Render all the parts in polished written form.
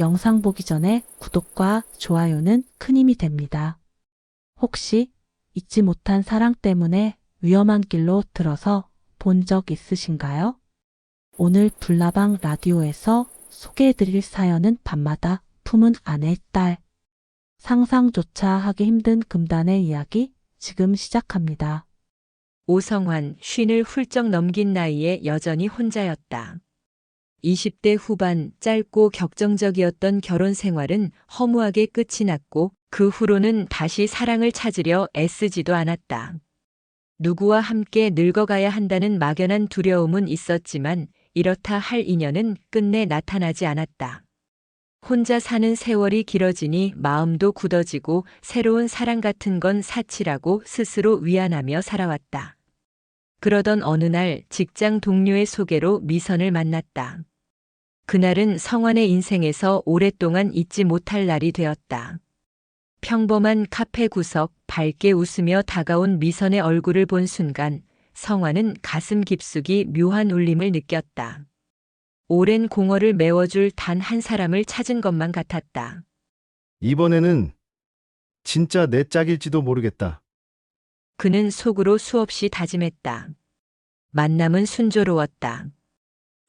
영상 보기 전에 구독과 좋아요는 큰 힘이 됩니다. 혹시 잊지 못한 사랑 때문에 위험한 길로 들어서 본 적 있으신가요? 오늘 불나방 라디오에서 소개해드릴 사연은 밤마다 품은 아내의 딸. 상상조차 하기 힘든 금단의 이야기 지금 시작합니다. 오성환, 쉰을 훌쩍 넘긴 나이에 여전히 혼자였다. 20대 후반 짧고 격정적이었던 결혼 생활은 허무하게 끝이 났고 그 후로는 다시 사랑을 찾으려 애쓰지도 않았다. 누구와 함께 늙어가야 한다는 막연한 두려움은 있었지만 이렇다 할 인연은 끝내 나타나지 않았다. 혼자 사는 세월이 길어지니 마음도 굳어지고 새로운 사랑 같은 건 사치라고 스스로 위안하며 살아왔다. 그러던 어느 날 직장 동료의 소개로 미선을 만났다. 그날은 성환의 인생에서 오랫동안 잊지 못할 날이 되었다. 평범한 카페 구석, 밝게 웃으며 다가온 미선의 얼굴을 본 순간 성환은 가슴 깊숙이 묘한 울림을 느꼈다. 오랜 공허를 메워줄 단 한 사람을 찾은 것만 같았다. 이번에는 진짜 내 짝일지도 모르겠다. 그는 속으로 수없이 다짐했다. 만남은 순조로웠다.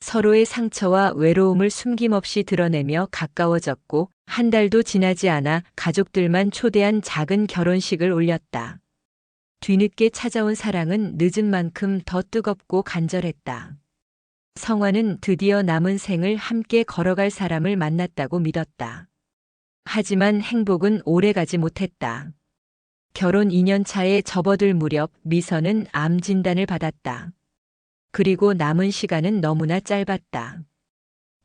서로의 상처와 외로움을 숨김없이 드러내며 가까워졌고 한 달도 지나지 않아 가족들만 초대한 작은 결혼식을 올렸다. 뒤늦게 찾아온 사랑은 늦은 만큼 더 뜨겁고 간절했다. 성환은 드디어 남은 생을 함께 걸어갈 사람을 만났다고 믿었다. 하지만 행복은 오래가지 못했다. 결혼 2년 차에 접어들 무렵 미선은 암 진단을 받았다. 그리고 남은 시간은 너무나 짧았다.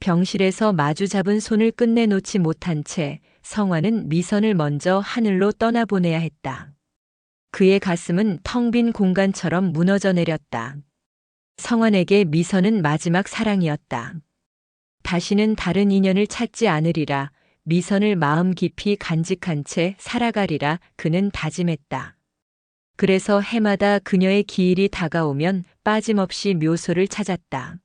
병실에서 마주 잡은 손을 끝내 놓지 못한 채 성환은 미선을 먼저 하늘로 떠나보내야 했다. 그의 가슴은 텅 빈 공간처럼 무너져 내렸다. 성환에게 미선은 마지막 사랑이었다. 다시는 다른 인연을 찾지 않으리라, 미선을 마음 깊이 간직한 채 살아가리라 그는 다짐했다. 그래서 해마다 그녀의 기일이 다가오면 빠짐없이 묘소를 찾았다.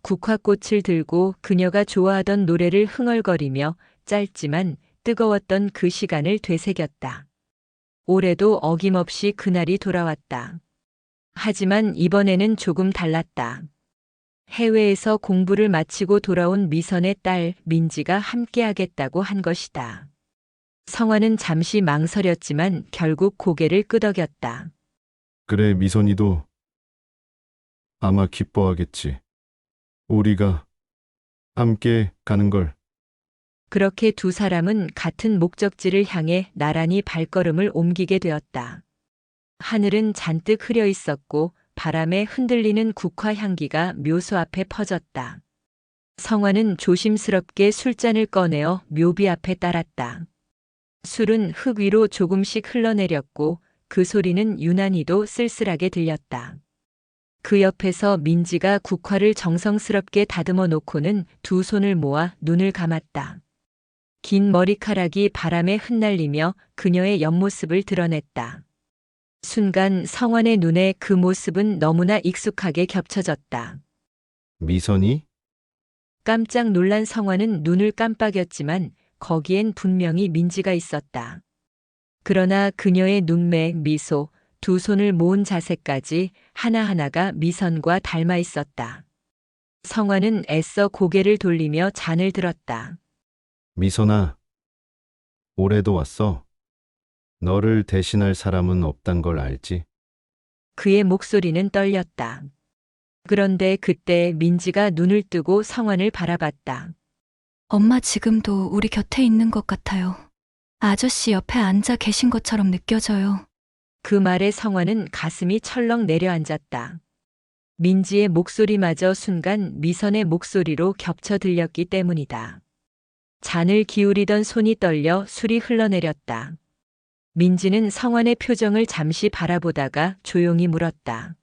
국화꽃을 들고 그녀가 좋아하던 노래를 흥얼거리며 짧지만 뜨거웠던 그 시간을 되새겼다. 올해도 어김없이 그날이 돌아왔다. 하지만 이번에는 조금 달랐다. 해외에서 공부를 마치고 돌아온 미선의 딸 민지가 함께하겠다고 한 것이다. 성환은 잠시 망설였지만 결국 고개를 끄덕였다. 그래, 미선이도 아마 기뻐하겠지. 우리가 함께 가는 걸. 그렇게 두 사람은 같은 목적지를 향해 나란히 발걸음을 옮기게 되었다. 하늘은 잔뜩 흐려 있었고 바람에 흔들리는 국화 향기가 묘소 앞에 퍼졌다. 성환은 조심스럽게 술잔을 꺼내어 묘비 앞에 따랐다. 술은 흙 위로 조금씩 흘러내렸고 그 소리는 유난히도 쓸쓸하게 들렸다. 그 옆에서 민지가 국화를 정성스럽게 다듬어 놓고는 두 손을 모아 눈을 감았다. 긴 머리카락이 바람에 흩날리며 그녀의 옆모습을 드러냈다. 순간 성환의 눈에 그 모습은 너무나 익숙하게 겹쳐졌다. 미선이? 깜짝 놀란 성환은 눈을 깜빡였지만 거기엔 분명히 민지가 있었다. 그러나 그녀의 눈매, 미소, 두 손을 모은 자세까지 하나하나가 미선과 닮아 있었다. 성환은 애써 고개를 돌리며 잔을 들었다. 미선아, 올해도 왔어. 너를 대신할 사람은 없단 걸 알지? 그의 목소리는 떨렸다. 그런데 그때 민지가 눈을 뜨고 성환을 바라봤다. 엄마 지금도 우리 곁에 있는 것 같아요. 아저씨 옆에 앉아 계신 것처럼 느껴져요. 그 말에 성환은 가슴이 철렁 내려앉았다. 민지의 목소리마저 순간 미선의 목소리로 겹쳐 들렸기 때문이다. 잔을 기울이던 손이 떨려 술이 흘러내렸다. 민지는 성환의 표정을 잠시 바라보다가 조용히 물었다.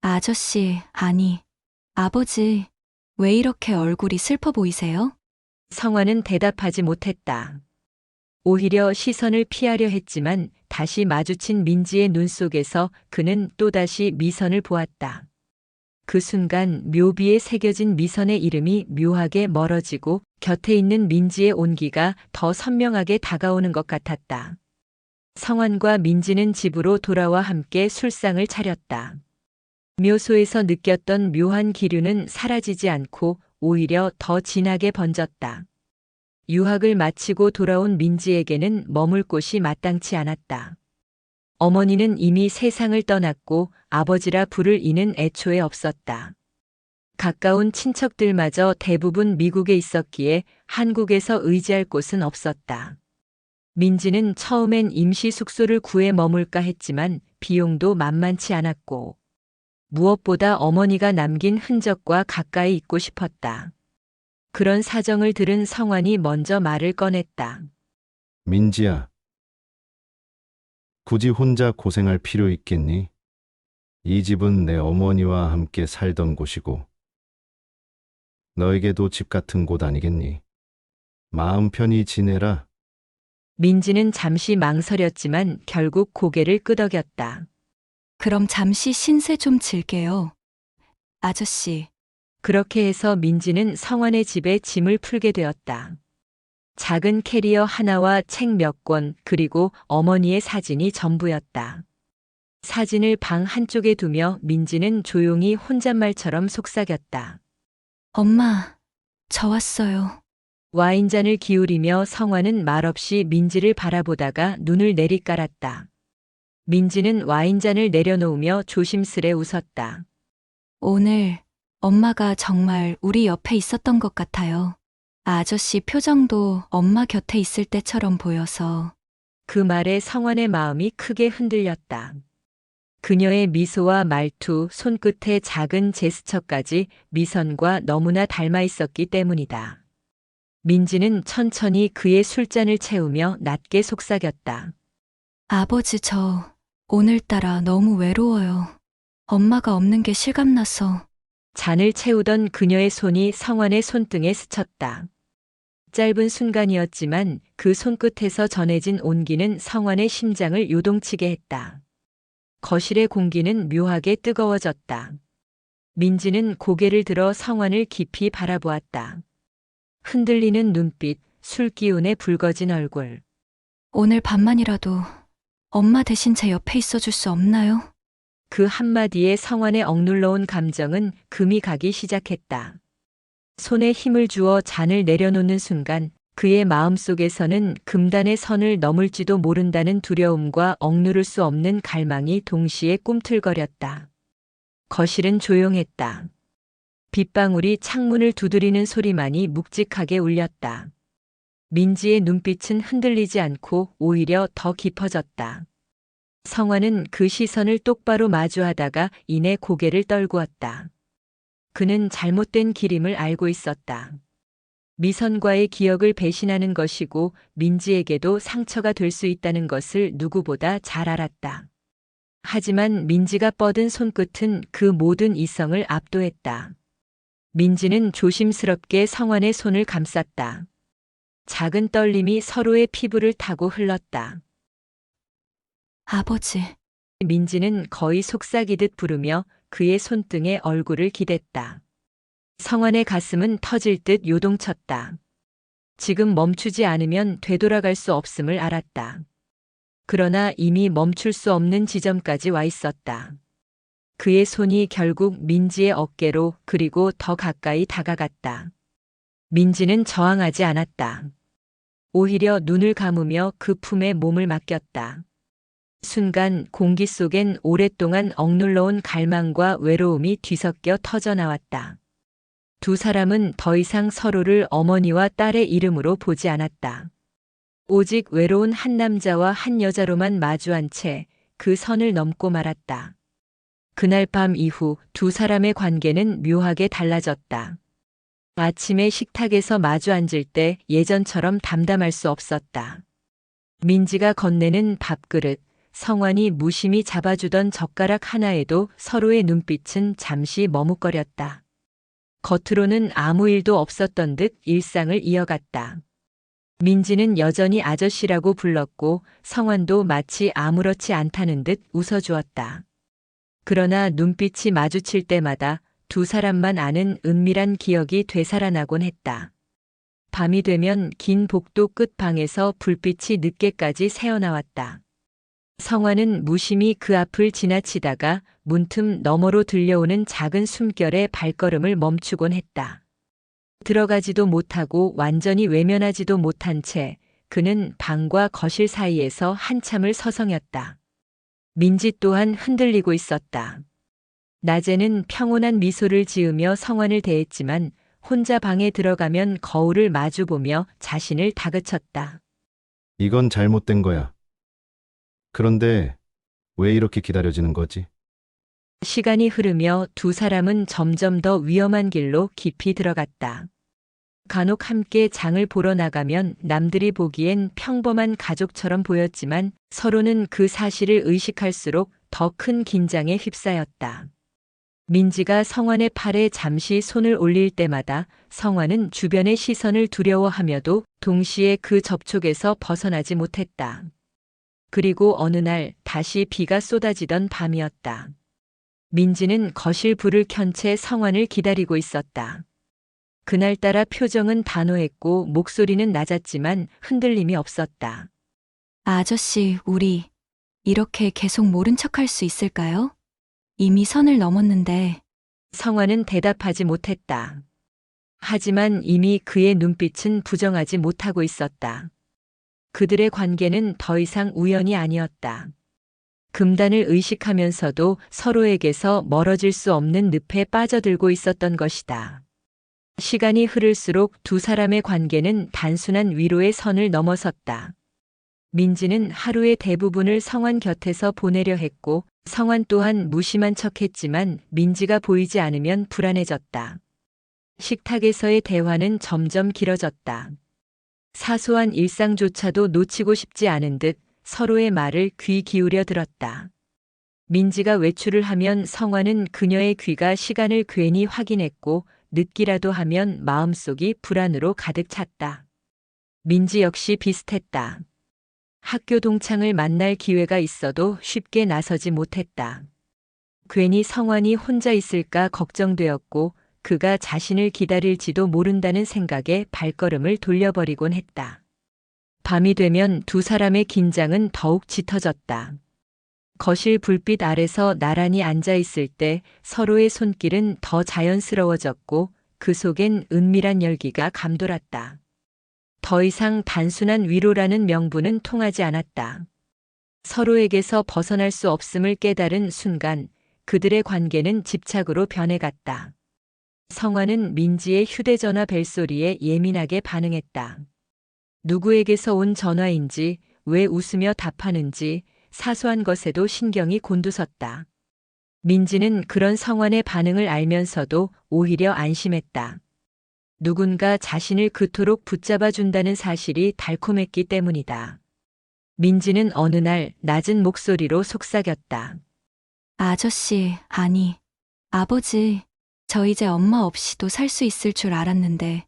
아저씨, 아니, 아버지, 왜 이렇게 얼굴이 슬퍼 보이세요? 성환은 대답하지 못했다. 오히려 시선을 피하려 했지만 다시 마주친 민지의 눈 속에서 그는 또다시 미선을 보았다. 그 순간 묘비에 새겨진 미선의 이름이 묘하게 멀어지고 곁에 있는 민지의 온기가 더 선명하게 다가오는 것 같았다. 성환과 민지는 집으로 돌아와 함께 술상을 차렸다. 묘소에서 느꼈던 묘한 기류는 사라지지 않고 오히려 더 진하게 번졌다. 유학을 마치고 돌아온 민지에게는 머물 곳이 마땅치 않았다. 어머니는 이미 세상을 떠났고 아버지라 부를 이는 애초에 없었다. 가까운 친척들마저 대부분 미국에 있었기에 한국에서 의지할 곳은 없었다. 민지는 처음엔 임시 숙소를 구해 머물까 했지만 비용도 만만치 않았고 무엇보다 어머니가 남긴 흔적과 가까이 있고 싶었다. 그런 사정을 들은 성환이 먼저 말을 꺼냈다. 민지야, 굳이 혼자 고생할 필요 있겠니? 이 집은 내 어머니와 함께 살던 곳이고, 너에게도 집 같은 곳 아니겠니? 마음 편히 지내라. 민지는 잠시 망설였지만 결국 고개를 끄덕였다. 그럼 잠시 신세 좀 질게요. 아저씨, 그렇게 해서 민지는 성환의 집에 짐을 풀게 되었다. 작은 캐리어 하나와 책 몇 권, 그리고 어머니의 사진이 전부였다. 사진을 방 한쪽에 두며 민지는 조용히 혼잣말처럼 속삭였다. 엄마, 저 왔어요. 와인잔을 기울이며 성환은 말없이 민지를 바라보다가 눈을 내리깔았다. 민지는 와인잔을 내려놓으며 조심스레 웃었다. 오늘 엄마가 정말 우리 옆에 있었던 것 같아요. 아저씨 표정도 엄마 곁에 있을 때처럼 보여서. 그 말에 성환의 마음이 크게 흔들렸다. 그녀의 미소와 말투, 손끝의 작은 제스처까지 미선과 너무나 닮아 있었기 때문이다. 민지는 천천히 그의 술잔을 채우며 낮게 속삭였다. 아버지, 저 오늘따라 너무 외로워요. 엄마가 없는 게 실감나서. 잔을 채우던 그녀의 손이 성환의 손등에 스쳤다. 짧은 순간이었지만 그 손끝에서 전해진 온기는 성환의 심장을 요동치게 했다. 거실의 공기는 묘하게 뜨거워졌다. 민지는 고개를 들어 성환을 깊이 바라보았다. 흔들리는 눈빛, 술기운에 붉어진 얼굴. 오늘 밤만이라도 엄마 대신 제 옆에 있어줄 수 없나요? 그 한마디에 성환의 억눌러온 감정은 금이 가기 시작했다. 손에 힘을 주어 잔을 내려놓는 순간 그의 마음속에서는 금단의 선을 넘을지도 모른다는 두려움과 억누를 수 없는 갈망이 동시에 꿈틀거렸다. 거실은 조용했다. 빗방울이 창문을 두드리는 소리만이 묵직하게 울렸다. 민지의 눈빛은 흔들리지 않고 오히려 더 깊어졌다. 성환은 그 시선을 똑바로 마주하다가 이내 고개를 떨구었다. 그는 잘못된 길임을 알고 있었다. 미선과의 기억을 배신하는 것이고 민지에게도 상처가 될 수 있다는 것을 누구보다 잘 알았다. 하지만 민지가 뻗은 손끝은 그 모든 이성을 압도했다. 민지는 조심스럽게 성환의 손을 감쌌다. 작은 떨림이 서로의 피부를 타고 흘렀다. 아버지, 민지는 거의 속삭이듯 부르며 그의 손등에 얼굴을 기댔다. 성환의 가슴은 터질 듯 요동쳤다. 지금 멈추지 않으면 되돌아갈 수 없음을 알았다. 그러나 이미 멈출 수 없는 지점까지 와 있었다. 그의 손이 결국 민지의 어깨로 그리고 더 가까이 다가갔다. 민지는 저항하지 않았다. 오히려 눈을 감으며 그 품에 몸을 맡겼다. 순간 공기 속엔 오랫동안 억눌러온 갈망과 외로움이 뒤섞여 터져나왔다. 두 사람은 더 이상 서로를 어머니와 딸의 이름으로 보지 않았다. 오직 외로운 한 남자와 한 여자로만 마주한 채 그 선을 넘고 말았다. 그날 밤 이후 두 사람의 관계는 묘하게 달라졌다. 아침에 식탁에서 마주 앉을 때 예전처럼 담담할 수 없었다. 민지가 건네는 밥그릇, 성환이 무심히 잡아주던 젓가락 하나에도 서로의 눈빛은 잠시 머뭇거렸다. 겉으로는 아무 일도 없었던 듯 일상을 이어갔다. 민지는 여전히 아저씨라고 불렀고 성환도 마치 아무렇지 않다는 듯 웃어주었다. 그러나 눈빛이 마주칠 때마다 두 사람만 아는 은밀한 기억이 되살아나곤 했다. 밤이 되면 긴 복도 끝 방에서 불빛이 늦게까지 새어나왔다. 성화는 무심히 그 앞을 지나치다가 문틈 너머로 들려오는 작은 숨결에 발걸음을 멈추곤 했다. 들어가지도 못하고 완전히 외면하지도 못한 채 그는 방과 거실 사이에서 한참을 서성였다. 민지 또한 흔들리고 있었다. 낮에는 평온한 미소를 지으며 성환을 대했지만 혼자 방에 들어가면 거울을 마주보며 자신을 다그쳤다. 이건 잘못된 거야. 그런데 왜 이렇게 기다려지는 거지? 시간이 흐르며 두 사람은 점점 더 위험한 길로 깊이 들어갔다. 간혹 함께 장을 보러 나가면 남들이 보기엔 평범한 가족처럼 보였지만 서로는 그 사실을 의식할수록 더 큰 긴장에 휩싸였다. 민지가 성환의 팔에 잠시 손을 올릴 때마다 성환은 주변의 시선을 두려워하며도 동시에 그 접촉에서 벗어나지 못했다. 그리고 어느 날 다시 비가 쏟아지던 밤이었다. 민지는 거실 불을 켠 채 성환을 기다리고 있었다. 그날따라 표정은 단호했고 목소리는 낮았지만 흔들림이 없었다. 아저씨, 우리 이렇게 계속 모른 척할 수 있을까요? 이미 선을 넘었는데. 성환은 대답하지 못했다. 하지만 이미 그의 눈빛은 부정하지 못하고 있었다. 그들의 관계는 더 이상 우연이 아니었다. 금단을 의식하면서도 서로에게서 멀어질 수 없는 늪에 빠져들고 있었던 것이다. 시간이 흐를수록 두 사람의 관계는 단순한 위로의 선을 넘어섰다. 민지는 하루의 대부분을 성환 곁에서 보내려 했고 성환 또한 무심한 척했지만 민지가 보이지 않으면 불안해졌다. 식탁에서의 대화는 점점 길어졌다. 사소한 일상조차도 놓치고 싶지 않은 듯 서로의 말을 귀 기울여 들었다. 민지가 외출을 하면 성환은 그녀의 귀가 시간을 괜히 확인했고 늦기라도 하면 마음속이 불안으로 가득 찼다. 민지 역시 비슷했다. 학교 동창을 만날 기회가 있어도 쉽게 나서지 못했다. 괜히 성환이 혼자 있을까 걱정되었고 그가 자신을 기다릴지도 모른다는 생각에 발걸음을 돌려버리곤 했다. 밤이 되면 두 사람의 긴장은 더욱 짙어졌다. 거실 불빛 아래서 나란히 앉아 있을 때 서로의 손길은 더 자연스러워졌고 그 속엔 은밀한 열기가 감돌았다. 더 이상 단순한 위로라는 명분은 통하지 않았다. 서로에게서 벗어날 수 없음을 깨달은 순간 그들의 관계는 집착으로 변해갔다. 성환은 민지의 휴대전화 벨소리에 예민하게 반응했다. 누구에게서 온 전화인지, 왜 웃으며 답하는지 사소한 것에도 신경이 곤두섰다. 민지는 그런 성환의 반응을 알면서도 오히려 안심했다. 누군가 자신을 그토록 붙잡아 준다는 사실이 달콤했기 때문이다. 민지는 어느 날 낮은 목소리로 속삭였다. 아저씨, 아니, 아버지, 저 이제 엄마 없이도 살 수 있을 줄 알았는데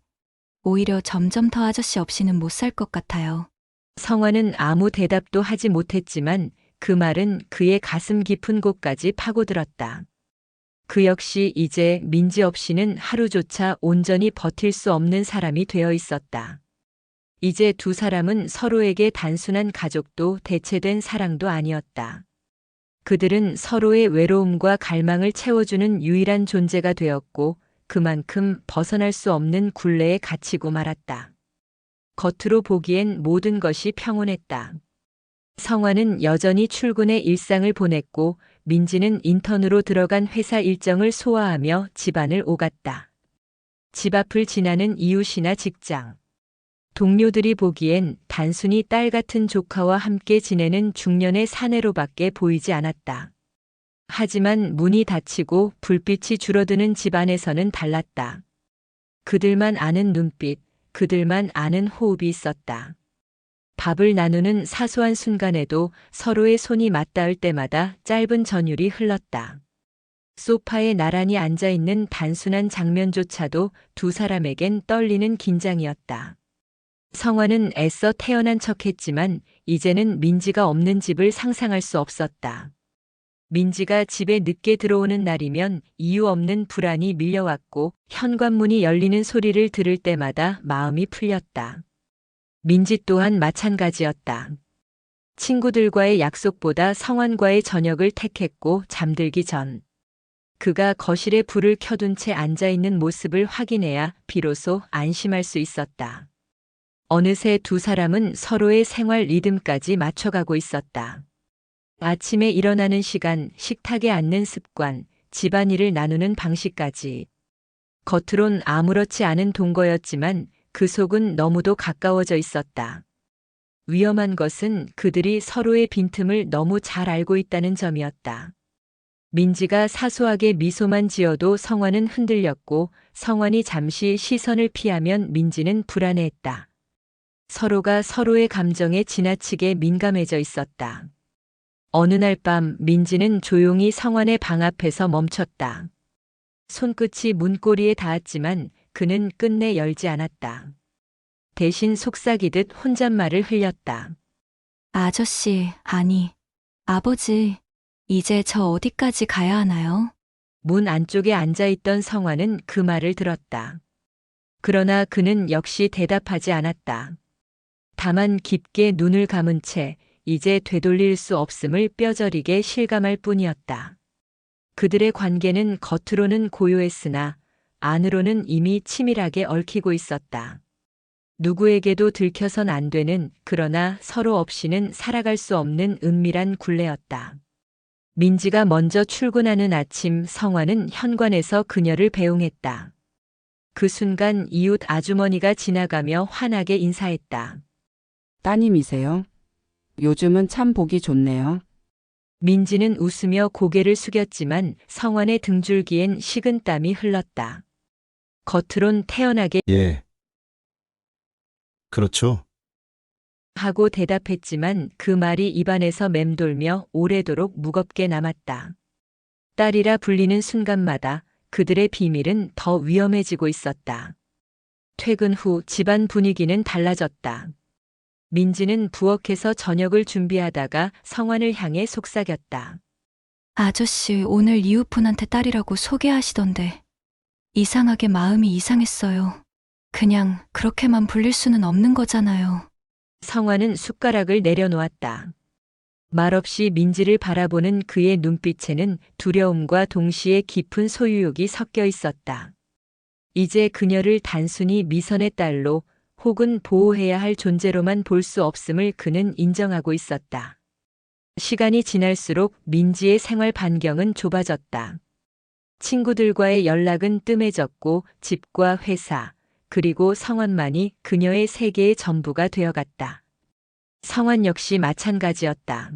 오히려 점점 더 아저씨 없이는 못 살 것 같아요. 성환은 아무 대답도 하지 못했지만 그 말은 그의 가슴 깊은 곳까지 파고들었다. 그 역시 이제 민지 없이는 하루조차 온전히 버틸 수 없는 사람이 되어 있었다. 이제 두 사람은 서로에게 단순한 가족도 대체된 사랑도 아니었다. 그들은 서로의 외로움과 갈망을 채워주는 유일한 존재가 되었고 그만큼 벗어날 수 없는 굴레에 갇히고 말았다. 겉으로 보기엔 모든 것이 평온했다. 성환은 여전히 출근의 일상을 보냈고 민지는 인턴으로 들어간 회사 일정을 소화하며 집안을 오갔다. 집 앞을 지나는 이웃이나 직장, 동료들이 보기엔 단순히 딸 같은 조카와 함께 지내는 중년의 사내로밖에 보이지 않았다. 하지만 문이 닫히고 불빛이 줄어드는 집안에서는 달랐다. 그들만 아는 눈빛, 그들만 아는 호흡이 있었다. 밥을 나누는 사소한 순간에도 서로의 손이 맞닿을 때마다 짧은 전율이 흘렀다. 소파에 나란히 앉아있는 단순한 장면조차도 두 사람에겐 떨리는 긴장이었다. 성환은 애써 태어난 척했지만 이제는 민지가 없는 집을 상상할 수 없었다. 민지가 집에 늦게 들어오는 날이면 이유 없는 불안이 밀려왔고 현관문이 열리는 소리를 들을 때마다 마음이 풀렸다. 민지 또한 마찬가지였다. 친구들과의 약속보다 성환과의 저녁을 택했고 잠들기 전 그가 거실에 불을 켜둔 채 앉아있는 모습을 확인해야 비로소 안심할 수 있었다. 어느새 두 사람은 서로의 생활 리듬까지 맞춰가고 있었다. 아침에 일어나는 시간, 식탁에 앉는 습관, 집안일을 나누는 방식까지. 겉으론 아무렇지 않은 동거였지만 그 속은 너무도 가까워져 있었다. 위험한 것은 그들이 서로의 빈틈을 너무 잘 알고 있다는 점이었다. 민지가 사소하게 미소만 지어도 성환은 흔들렸고 성환이 잠시 시선을 피하면 민지는 불안해했다. 서로가 서로의 감정에 지나치게 민감해져 있었다. 어느 날 밤 민지는 조용히 성환의 방 앞에서 멈췄다. 손끝이 문고리에 닿았지만 그는 끝내 열지 않았다. 대신 속삭이듯 혼잣말을 흘렸다. 아저씨, 아니, 아버지, 이제 저 어디까지 가야 하나요? 문 안쪽에 앉아있던 성환은 그 말을 들었다. 그러나 그는 역시 대답하지 않았다. 다만 깊게 눈을 감은 채 이제 되돌릴 수 없음을 뼈저리게 실감할 뿐이었다. 그들의 관계는 겉으로는 고요했으나 안으로는 이미 치밀하게 얽히고 있었다. 누구에게도 들켜선 안 되는, 그러나 서로 없이는 살아갈 수 없는 은밀한 굴레였다. 민지가 먼저 출근하는 아침 성환은 현관에서 그녀를 배웅했다. 그 순간 이웃 아주머니가 지나가며 환하게 인사했다. 따님이세요? 요즘은 참 보기 좋네요. 민지는 웃으며 고개를 숙였지만 성환의 등줄기엔 식은땀이 흘렀다. 겉으론 태연하게 예. 그렇죠. 하고 대답했지만 그 말이 입안에서 맴돌며 오래도록 무겁게 남았다. 딸이라 불리는 순간마다 그들의 비밀은 더 위험해지고 있었다. 퇴근 후 집안 분위기는 달라졌다. 민지는 부엌에서 저녁을 준비하다가 성환을 향해 속삭였다. 아저씨, 오늘 이웃분한테 딸이라고 소개하시던데. 이상하게 마음이 이상했어요. 그냥 그렇게만 불릴 수는 없는 거잖아요. 성환은 숟가락을 내려놓았다. 말없이 민지를 바라보는 그의 눈빛에는 두려움과 동시에 깊은 소유욕이 섞여 있었다. 이제 그녀를 단순히 미선의 딸로 혹은 보호해야 할 존재로만 볼 수 없음을 그는 인정하고 있었다. 시간이 지날수록 민지의 생활 반경은 좁아졌다. 친구들과의 연락은 뜸해졌고 집과 회사, 그리고 성환만이 그녀의 세계의 전부가 되어갔다. 성환 역시 마찬가지였다.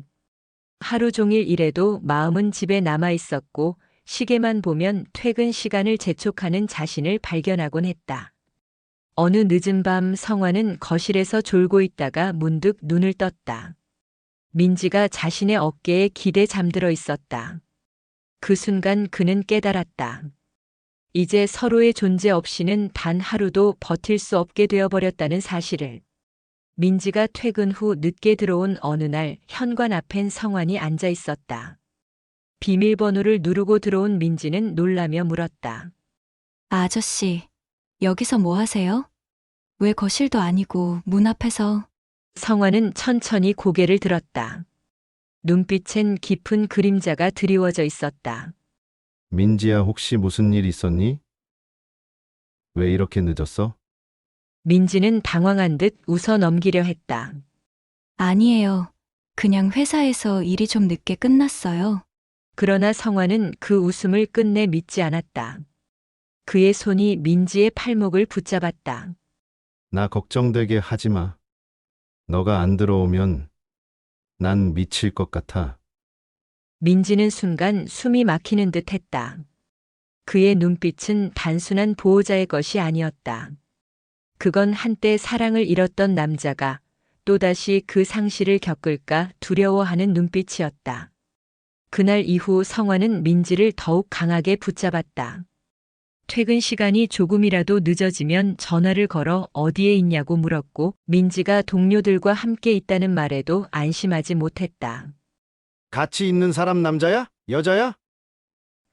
하루 종일 일해도 마음은 집에 남아 있었고 시계만 보면 퇴근 시간을 재촉하는 자신을 발견하곤 했다. 어느 늦은 밤 성환은 거실에서 졸고 있다가 문득 눈을 떴다. 민지가 자신의 어깨에 기대 잠들어 있었다. 그 순간 그는 깨달았다. 이제 서로의 존재 없이는 단 하루도 버틸 수 없게 되어버렸다는 사실을. 민지가 퇴근 후 늦게 들어온 어느 날 현관 앞엔 성환이 앉아 있었다. 비밀번호를 누르고 들어온 민지는 놀라며 물었다. 아저씨, 여기서 뭐 하세요? 왜 거실도 아니고 문 앞에서? 성환은 천천히 고개를 들었다. 눈빛엔 깊은 그림자가 드리워져 있었다. 민지야, 혹시 무슨 일 있었니? 왜 이렇게 늦었어? 민지는 당황한 듯 웃어 넘기려 했다. 아니에요. 그냥 회사에서 일이 좀 늦게 끝났어요. 그러나 성환은 그 웃음을 끝내 믿지 않았다. 그의 손이 민지의 팔목을 붙잡았다. 나 걱정되게 하지 마. 너가 안 들어오면 난 미칠 것 같아. 민지는 순간 숨이 막히는 듯 했다. 그의 눈빛은 단순한 보호자의 것이 아니었다. 그건 한때 사랑을 잃었던 남자가 또다시 그 상실을 겪을까 두려워하는 눈빛이었다. 그날 이후 성환은 민지를 더욱 강하게 붙잡았다. 퇴근 시간이 조금이라도 늦어지면 전화를 걸어 어디에 있냐고 물었고 민지가 동료들과 함께 있다는 말에도 안심하지 못했다. 같이 있는 사람 남자야? 여자야?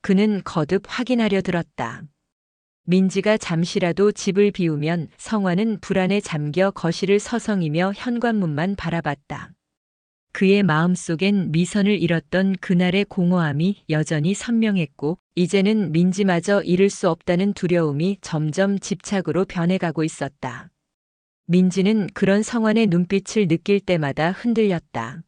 그는 거듭 확인하려 들었다. 민지가 잠시라도 집을 비우면 성화는 불안에 잠겨 거실을 서성이며 현관문만 바라봤다. 그의 마음속엔 미선을 잃었던 그날의 공허함이 여전히 선명했고 이제는 민지마저 잃을 수 없다는 두려움이 점점 집착으로 변해가고 있었다. 민지는 그런 성환의 눈빛을 느낄 때마다 흔들렸다.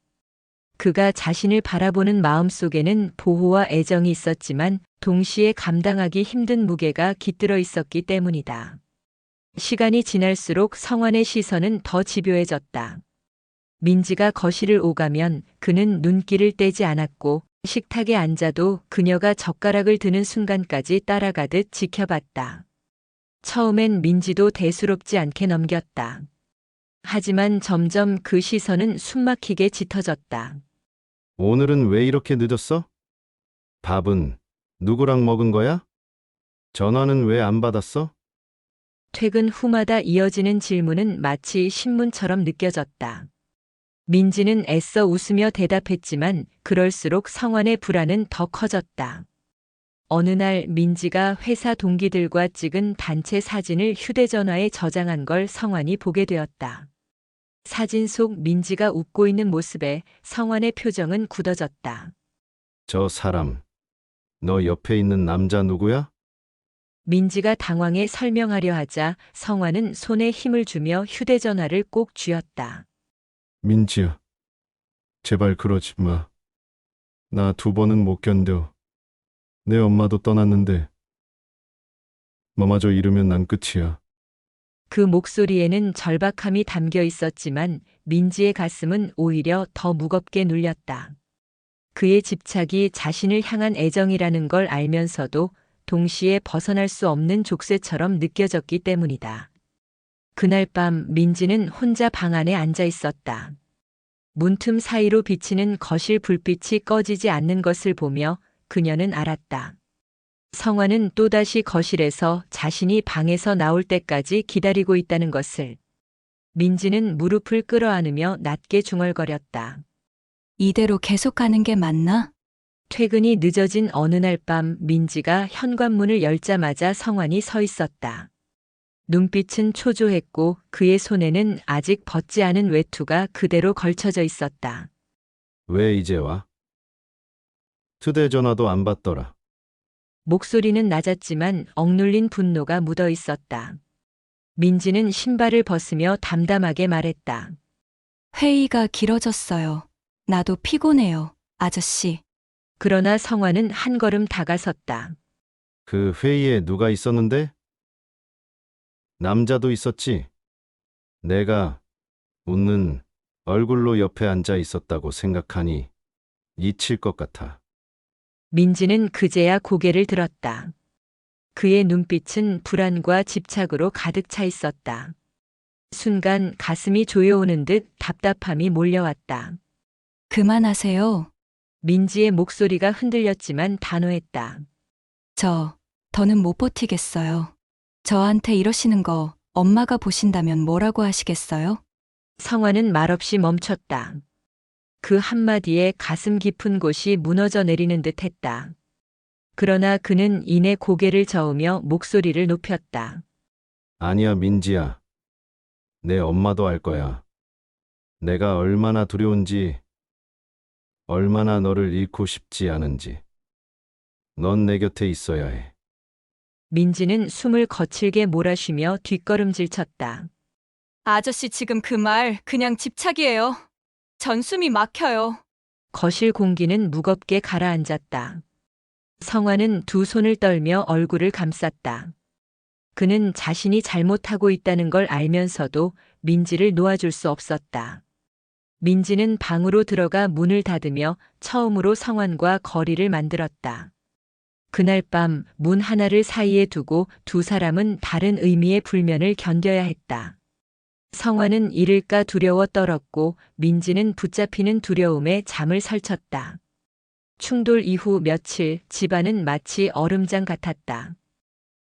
그가 자신을 바라보는 마음속에는 보호와 애정이 있었지만 동시에 감당하기 힘든 무게가 깃들어 있었기 때문이다. 시간이 지날수록 성환의 시선은 더 집요해졌다. 민지가 거실을 오가면 그는 눈길을 떼지 않았고 식탁에 앉아도 그녀가 젓가락을 드는 순간까지 따라가듯 지켜봤다. 처음엔 민지도 대수롭지 않게 넘겼다. 하지만 점점 그 시선은 숨막히게 짙어졌다. 오늘은 왜 이렇게 늦었어? 밥은 누구랑 먹은 거야? 전화는 왜 안 받았어? 퇴근 후마다 이어지는 질문은 마치 신문처럼 느껴졌다. 민지는 애써 웃으며 대답했지만 그럴수록 성환의 불안은 더 커졌다. 어느 날 민지가 회사 동기들과 찍은 단체 사진을 휴대전화에 저장한 걸 성환이 보게 되었다. 사진 속 민지가 웃고 있는 모습에 성환의 표정은 굳어졌다. 저 사람, 너 옆에 있는 남자 누구야? 민지가 당황해 설명하려 하자 성환은 손에 힘을 주며 휴대전화를 꼭 쥐었다. 민지야, 제발 그러지 마. 나 2번은 못 견뎌. 내 엄마도 떠났는데 너마저 잃으면 난 끝이야. 그 목소리에는 절박함이 담겨 있었지만 민지의 가슴은 오히려 더 무겁게 눌렸다. 그의 집착이 자신을 향한 애정이라는 걸 알면서도 동시에 벗어날 수 없는 족쇄처럼 느껴졌기 때문이다. 그날 밤 민지는 혼자 방 안에 앉아 있었다. 문틈 사이로 비치는 거실 불빛이 꺼지지 않는 것을 보며 그녀는 알았다. 성환은 또다시 거실에서 자신이 방에서 나올 때까지 기다리고 있다는 것을. 민지는 무릎을 끌어안으며 낮게 중얼거렸다. 이대로 계속 가는 게 맞나? 퇴근이 늦어진 어느 날 밤 민지가 현관문을 열자마자 성환이 서 있었다. 눈빛은 초조했고 그의 손에는 아직 벗지 않은 외투가 그대로 걸쳐져 있었다. 왜 이제 와? 휴대전화도 안 받더라. 목소리는 낮았지만 억눌린 분노가 묻어 있었다. 민지는 신발을 벗으며 담담하게 말했다. 회의가 길어졌어요. 나도 피곤해요, 아저씨. 그러나 성환은 한 걸음 다가섰다. 그 회의에 누가 있었는데? 남자도 있었지. 내가 웃는 얼굴로 옆에 앉아 있었다고 생각하니 잊힐 것 같아. 민지는 그제야 고개를 들었다. 그의 눈빛은 불안과 집착으로 가득 차 있었다. 순간 가슴이 조여오는 듯 답답함이 몰려왔다. 그만하세요. 민지의 목소리가 흔들렸지만 단호했다. 더는 못 버티겠어요. 저한테 이러시는 거 엄마가 보신다면 뭐라고 하시겠어요? 성환은 말없이 멈췄다. 그 한마디에 가슴 깊은 곳이 무너져 내리는 듯 했다. 그러나 그는 이내 고개를 저으며 목소리를 높였다. 아니야, 민지야. 내 엄마도 알 거야. 내가 얼마나 두려운지, 얼마나 너를 잃고 싶지 않은지. 넌 내 곁에 있어야 해. 민지는 숨을 거칠게 몰아쉬며 뒷걸음질 쳤다. 아저씨 지금 그 말 그냥 집착이에요. 전 숨이 막혀요. 거실 공기는 무겁게 가라앉았다. 성환은 두 손을 떨며 얼굴을 감쌌다. 그는 자신이 잘못하고 있다는 걸 알면서도 민지를 놓아줄 수 없었다. 민지는 방으로 들어가 문을 닫으며 처음으로 성환과 거리를 만들었다. 그날 밤 문 하나를 사이에 두고 두 사람은 다른 의미의 불면을 견뎌야 했다. 성환은 잃을까 두려워 떨었고 민지는 붙잡히는 두려움에 잠을 설쳤다. 충돌 이후 며칠 집안은 마치 얼음장 같았다.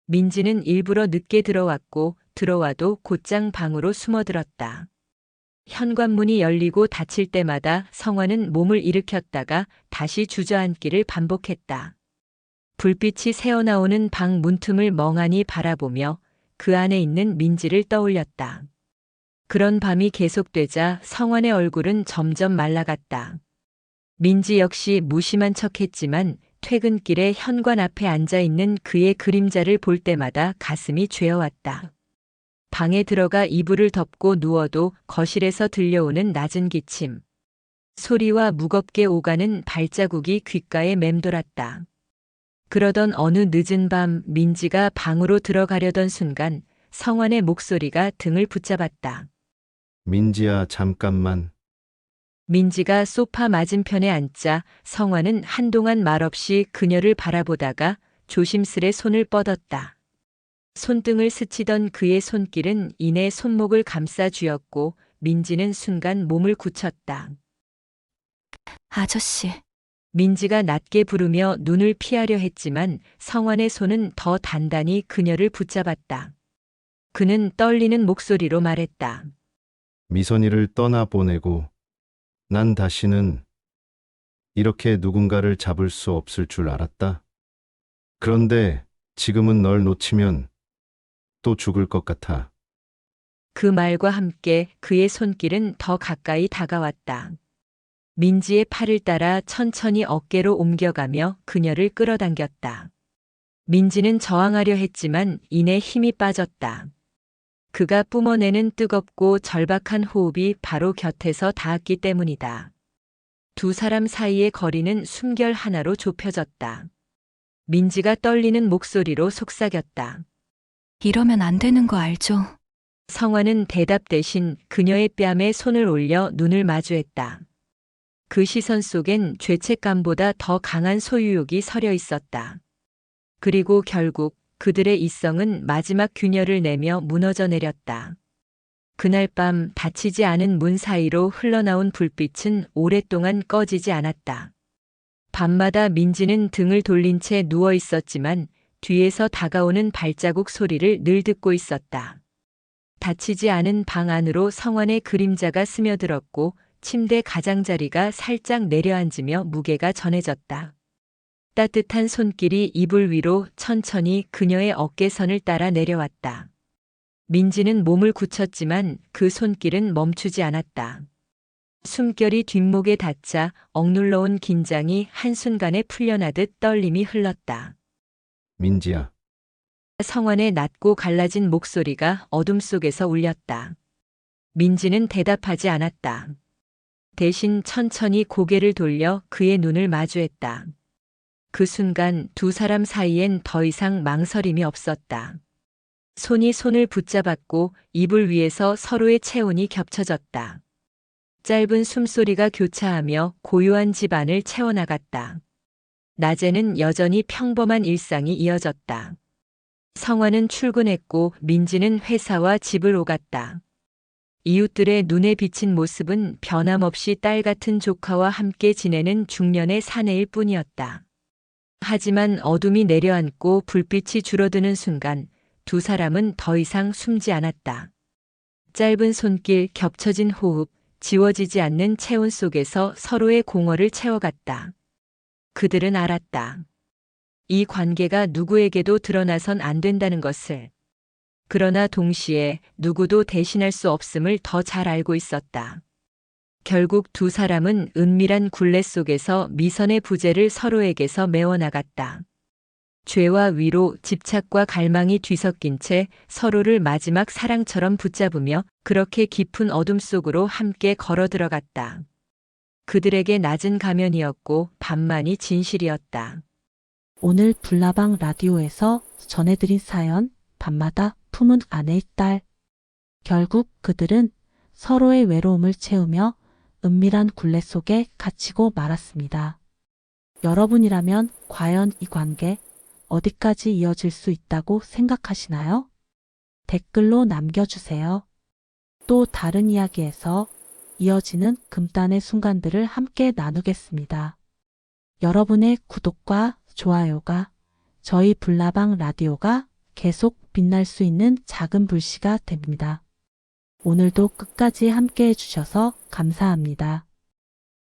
민지는 일부러 늦게 들어왔고 들어와도 곧장 방으로 숨어들었다. 현관문이 열리고 닫힐 때마다 성화는 몸을 일으켰다가 다시 주저앉기를 반복했다. 불빛이 새어나오는 방 문틈을 멍하니 바라보며 그 안에 있는 민지를 떠올렸다. 그런 밤이 계속되자 성환의 얼굴은 점점 말라갔다. 민지 역시 무심한 척했지만 퇴근길에 현관 앞에 앉아 있는 그의 그림자를 볼 때마다 가슴이 죄어왔다. 방에 들어가 이불을 덮고 누워도 거실에서 들려오는 낮은 기침 소리와 무겁게 오가는 발자국이 귓가에 맴돌았다. 그러던 어느 늦은 밤 민지가 방으로 들어가려던 순간 성환의 목소리가 등을 붙잡았다. 민지야, 잠깐만. 민지가 소파 맞은편에 앉자 성환은 한동안 말없이 그녀를 바라보다가 조심스레 손을 뻗었다. 손등을 스치던 그의 손길은 이내 손목을 감싸 쥐었고 민지는 순간 몸을 굳혔다. 아저씨, 민지가 낮게 부르며 눈을 피하려 했지만 성환의 손은 더 단단히 그녀를 붙잡았다. 그는 떨리는 목소리로 말했다. 미선이를 떠나보내고 난 다시는 이렇게 누군가를 잡을 수 없을 줄 알았다. 그런데 지금은 널 놓치면 또 죽을 것 같아. 그 말과 함께 그의 손길은 더 가까이 다가왔다. 민지의 팔을 따라 천천히 어깨로 옮겨가며 그녀를 끌어당겼다. 민지는 저항하려 했지만 이내 힘이 빠졌다. 그가 뿜어내는 뜨겁고 절박한 호흡이 바로 곁에서 닿았기 때문이다. 두 사람 사이의 거리는 숨결 하나로 좁혀졌다. 민지가 떨리는 목소리로 속삭였다. 이러면 안 되는 거 알죠? 성화는 대답 대신 그녀의 뺨에 손을 올려 눈을 마주했다. 그 시선 속엔 죄책감보다 더 강한 소유욕이 서려 있었다. 그리고 결국 그들의 이성은 마지막 균열을 내며 무너져 내렸다. 그날 밤 닫히지 않은 문 사이로 흘러나온 불빛은 오랫동안 꺼지지 않았다. 밤마다 민지는 등을 돌린 채 누워 있었지만 뒤에서 다가오는 발자국 소리를 늘 듣고 있었다. 닫히지 않은 방 안으로 성환의 그림자가 스며들었고 침대 가장자리가 살짝 내려앉으며 무게가 전해졌다. 따뜻한 손길이 이불 위로 천천히 그녀의 어깨선을 따라 내려왔다. 민지는 몸을 굳혔지만 그 손길은 멈추지 않았다. 숨결이 뒷목에 닿자 억눌러온 긴장이 한순간에 풀려나듯 떨림이 흘렀다. 민지야, 성환의 낮고 갈라진 목소리가 어둠 속에서 울렸다. 민지는 대답하지 않았다. 대신 천천히 고개를 돌려 그의 눈을 마주했다. 그 순간 두 사람 사이엔 더 이상 망설임이 없었다. 손이 손을 붙잡았고 이불 위에서 서로의 체온이 겹쳐졌다. 짧은 숨소리가 교차하며 고요한 집안을 채워나갔다. 낮에는 여전히 평범한 일상이 이어졌다. 성화는 출근했고 민지는 회사와 집을 오갔다. 이웃들의 눈에 비친 모습은 변함없이 딸 같은 조카와 함께 지내는 중년의 사내일 뿐이었다. 하지만 어둠이 내려앉고 불빛이 줄어드는 순간 두 사람은 더 이상 숨지 않았다. 짧은 손길, 겹쳐진 호흡, 지워지지 않는 체온 속에서 서로의 공허를 채워갔다. 그들은 알았다. 이 관계가 누구에게도 드러나선 안 된다는 것을. 그러나 동시에 누구도 대신할 수 없음을 더 잘 알고 있었다. 결국 두 사람은 은밀한 굴레 속에서 미선의 부재를 서로에게서 메워나갔다. 죄와 위로, 집착과 갈망이 뒤섞인 채 서로를 마지막 사랑처럼 붙잡으며 그렇게 깊은 어둠 속으로 함께 걸어 들어갔다. 그들에게 낮은 가면이었고 밤만이 진실이었다. 오늘 불나방 라디오에서 전해드린 사연, 밤마다 품은 아내의 딸. 결국 그들은 서로의 외로움을 채우며 은밀한 굴레 속에 갇히고 말았습니다. 여러분이라면 과연 이 관계 어디까지 이어질 수 있다고 생각하시나요? 댓글로 남겨주세요. 또 다른 이야기에서 이어지는 금단의 순간들을 함께 나누겠습니다. 여러분의 구독과 좋아요가 저희 불나방 라디오가 계속 빛날 수 있는 작은 불씨가 됩니다. 오늘도 끝까지 함께 해주셔서 감사합니다.